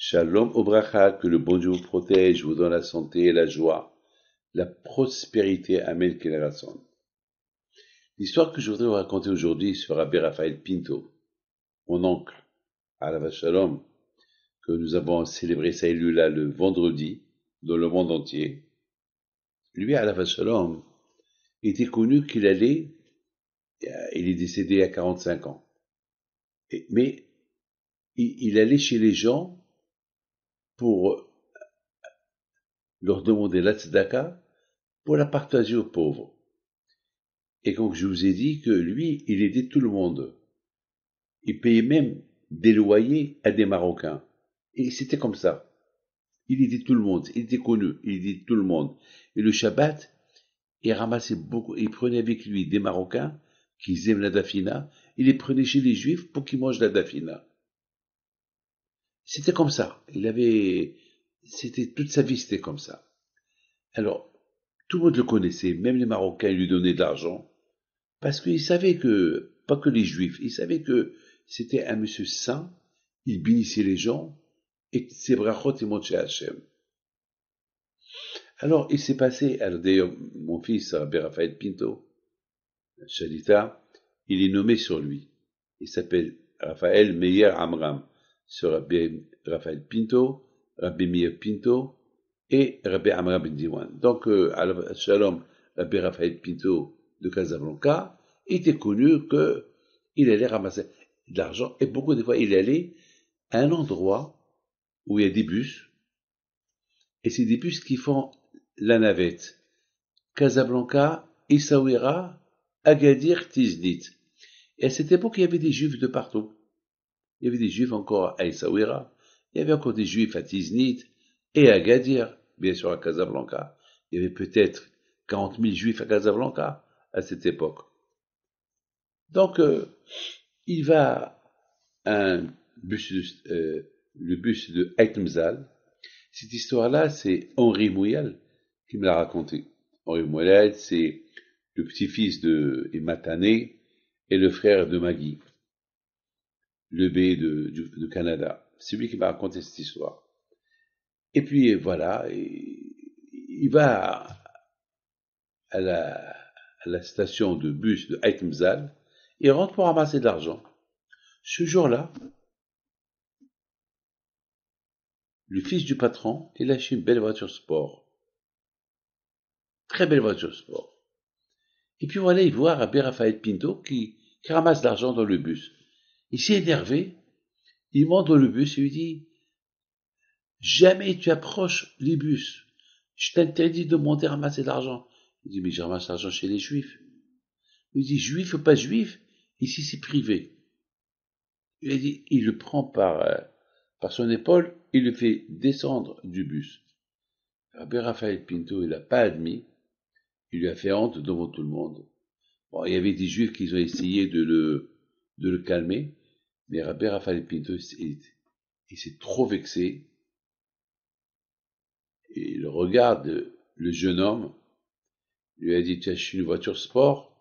Shalom Obracha, que le bon Dieu vous protège, vous donne la santé, la joie, la prospérité. Amen, Kénérason. L'histoire que je voudrais vous raconter aujourd'hui sur Rabbi Raphaël Pinto, mon oncle, Alav Shalom, que nous avons célébré sa Elula le vendredi dans le monde entier. Lui, Alav Shalom, était connu qu'il allait, il est décédé à 45 ans, mais il allait chez les gens pour leur demander la tzedaka pour la partager aux pauvres. Et comme je vous ai dit que lui, il aidait tout le monde. Il payait même des loyers à des Marocains. Et c'était comme ça. Il aidait tout le monde. Il était connu. Il aidait tout le monde. Et le Shabbat, il ramassait beaucoup. Il prenait avec lui des Marocains qui aiment la dafina. Il les prenait chez les Juifs pour qu'ils mangent la dafina. C'était comme ça. C'était toute sa vie, c'était comme ça. Alors, tout le monde le connaissait. Même les Marocains lui donnaient de l'argent. Parce qu'il savait que, pas que les Juifs, il savait que c'était un monsieur saint, il bénissait les gens, et ses brachot et montaient chez Hachem. Alors, il s'est passé, alors d'ailleurs, mon fils, Rabbi Raphaël Pinto, Shalita, il est nommé sur lui. Il s'appelle Raphaël Meir Amram, sur Rabbi Raphaël Pinto, Rabbi Meir Pinto, et Rabbi Amram Ben Diwan. Donc, Shalom, Rabbi Raphaël Pinto de Casablanca, était connu qu'il allait ramasser de l'argent, et beaucoup de fois, il allait à un endroit où il y a des bus, et c'est des bus qui font la navette. Casablanca, Essaouira, Agadir, Tiznit. Et à cette époque, il y avait des juifs de partout. Il y avait des juifs encore à Essaouira, il y avait encore des juifs à Tiznit et à Agadir, bien sûr à Casablanca. Il y avait peut-être 40 000 juifs à Casablanca à cette époque. Donc, il va à un bus, le bus de Eitmzal. Cette histoire-là, c'est Henri Mouyal qui me l'a raconté. Henri Mouyal, c'est le petit-fils de Matané et le frère de Magui, le B de Canada. C'est lui qui m'a raconté cette histoire. Et puis voilà, il va à la station de bus de Eitmzal et rentre pour ramasser de l'argent. Ce jour-là, le fils du patron, il a acheté une belle voiture sport. Très belle voiture sport. Et puis voilà, il voit Rabbi Raphaël Pinto qui ramasse l'argent dans le bus. Il s'est énervé, il monte dans le bus et lui dit « Jamais tu approches les bus. Je t'interdis de monter ramasser de l'argent. » Il dit « Mais je ramasse l'argent chez les juifs. » Il dit « Juif ou pas juif, ici c'est privé. » Il dit, il le prend par son épaule, il le fait descendre du bus. Rabbi Raphaël Pinto, il n'a pas admis, il lui a fait honte devant tout le monde. Bon, il y avait des juifs qui ont essayé de le calmer, mais Rabbi Raphaël Pinto, il s'est trop vexé. Et il regarde le jeune homme, il lui a dit, tu achètes une voiture sport?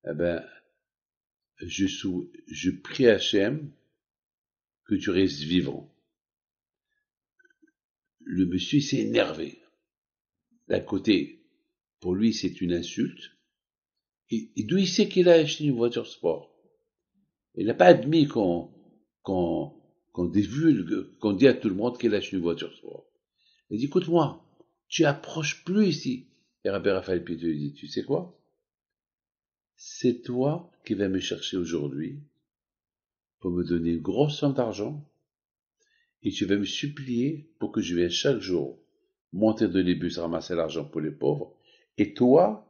Eh ben, je prie Hachem que tu restes vivant. Le monsieur s'est énervé. D'un côté, pour lui, c'est une insulte. Et d'où il sait qu'il a acheté une voiture sport? Il n'a pas admis qu'on divulgue, qu'on dit à tout le monde qu'il a acheté une voiture sport. Il dit, écoute-moi, tu approches plus ici. Et Rabbi Raphaël Pinto lui dit, tu sais quoi? C'est toi qui vas me chercher aujourd'hui pour me donner une grosse somme d'argent et tu vas me supplier pour que je vienne chaque jour monter dans les bus ramasser l'argent pour les pauvres. Et toi,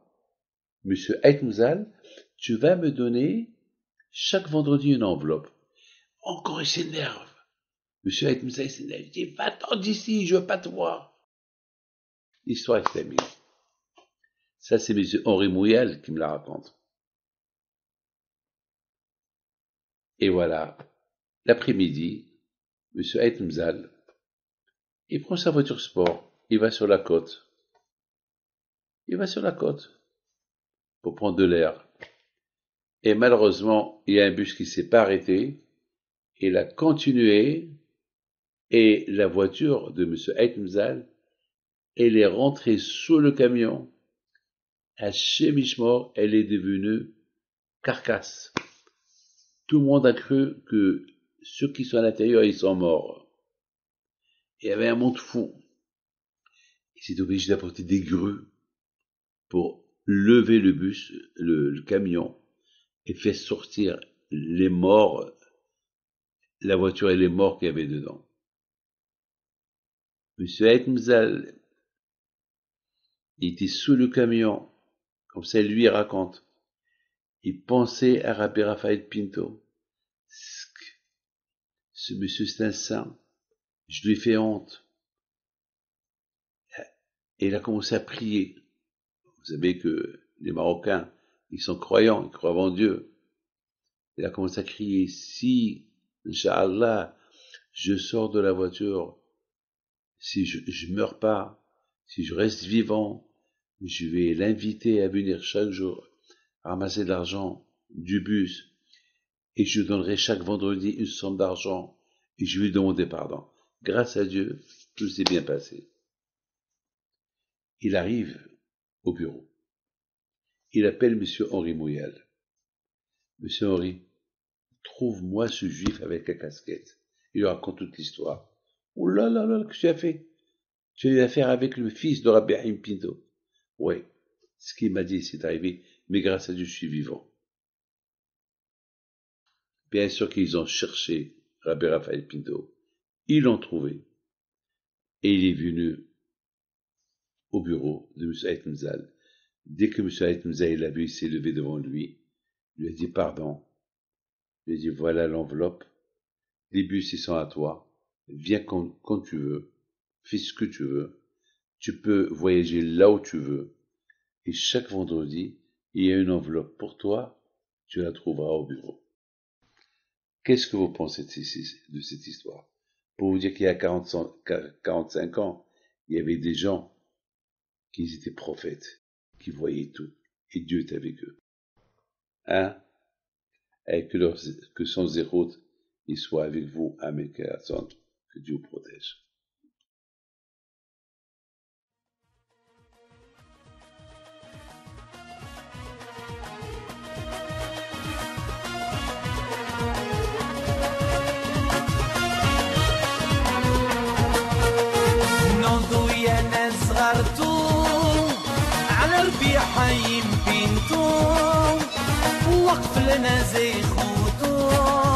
Monsieur Eitmzal, tu vas me donner chaque vendredi une enveloppe. Encore il s'énerve. Monsieur Eitmzal s'énerve. Il dit, va-t'en d'ici, je veux pas te voir. L'histoire islamique. Ça, c'est Monsieur Henri Mouyal qui me la raconte. Et voilà, l'après-midi, Monsieur Eitmzal, il prend sa voiture sport, il va sur la côte. Il va sur la côte pour prendre de l'air. Et malheureusement, il y a un bus qui s'est pas arrêté. Il a continué Et la voiture de M. Eitmzal, elle est rentrée sous le camion. À Mishmor, elle est devenue carcasse. Tout le monde a cru que ceux qui sont à l'intérieur, ils sont morts. Il y avait un monde fou. Ils étaient obligés d'apporter des grues pour lever le bus, le camion, et faire sortir les morts, la voiture et les morts qu'il y avait dedans. Monsieur Eitmzal, il était sous le camion, comme ça lui raconte. Il pensait à Rabbi Raphaël Pinto. Ce monsieur, c'est un saint. Je lui ai fait honte. Et il a commencé à prier. Vous savez que les Marocains, ils sont croyants, ils croient en Dieu. Il a commencé à crier, si, Inch'Allah, je sors de la voiture, si je meurs pas, si je reste vivant, je vais l'inviter à venir chaque jour ramasser de l'argent du bus et je donnerai chaque vendredi une somme d'argent et je lui demanderai pardon. Grâce à Dieu, tout s'est bien passé. Il arrive au bureau. Il appelle M. Henri Mouyal. Monsieur Henri, trouve-moi ce juif avec la casquette. Il lui raconte toute l'histoire. Oh là là là, qu'est-ce que tu as fait? Tu as eu affaire avec le fils de Rabbi Haïm Pinto. Oui, ce qu'il m'a dit, c'est arrivé, mais grâce à Dieu, je suis vivant. Bien sûr qu'ils ont cherché Rabbi Raphaël Pinto. Ils l'ont trouvé. Et il est venu au bureau de M. Eitmzal. Dès que M. Eitmzal l'a vu, il s'est levé devant lui. Il lui a dit pardon. Il lui a dit voilà l'enveloppe. Les bus, ils sont à toi. Viens quand tu veux. Fais ce que tu veux. Tu peux voyager là où tu veux. Et chaque vendredi, il y a une enveloppe pour toi. Tu la trouveras au bureau. Qu'est-ce que vous pensez de cette histoire? Pour vous dire qu'il y a 45 ans, il y avait des gens qui étaient prophètes, qui voyaient tout, et Dieu est avec eux. Hein? Et que son zéro, il soit avec vous, Amen, que Dieu vous protège. ربي حي بنتو وقف لنا زي خوتو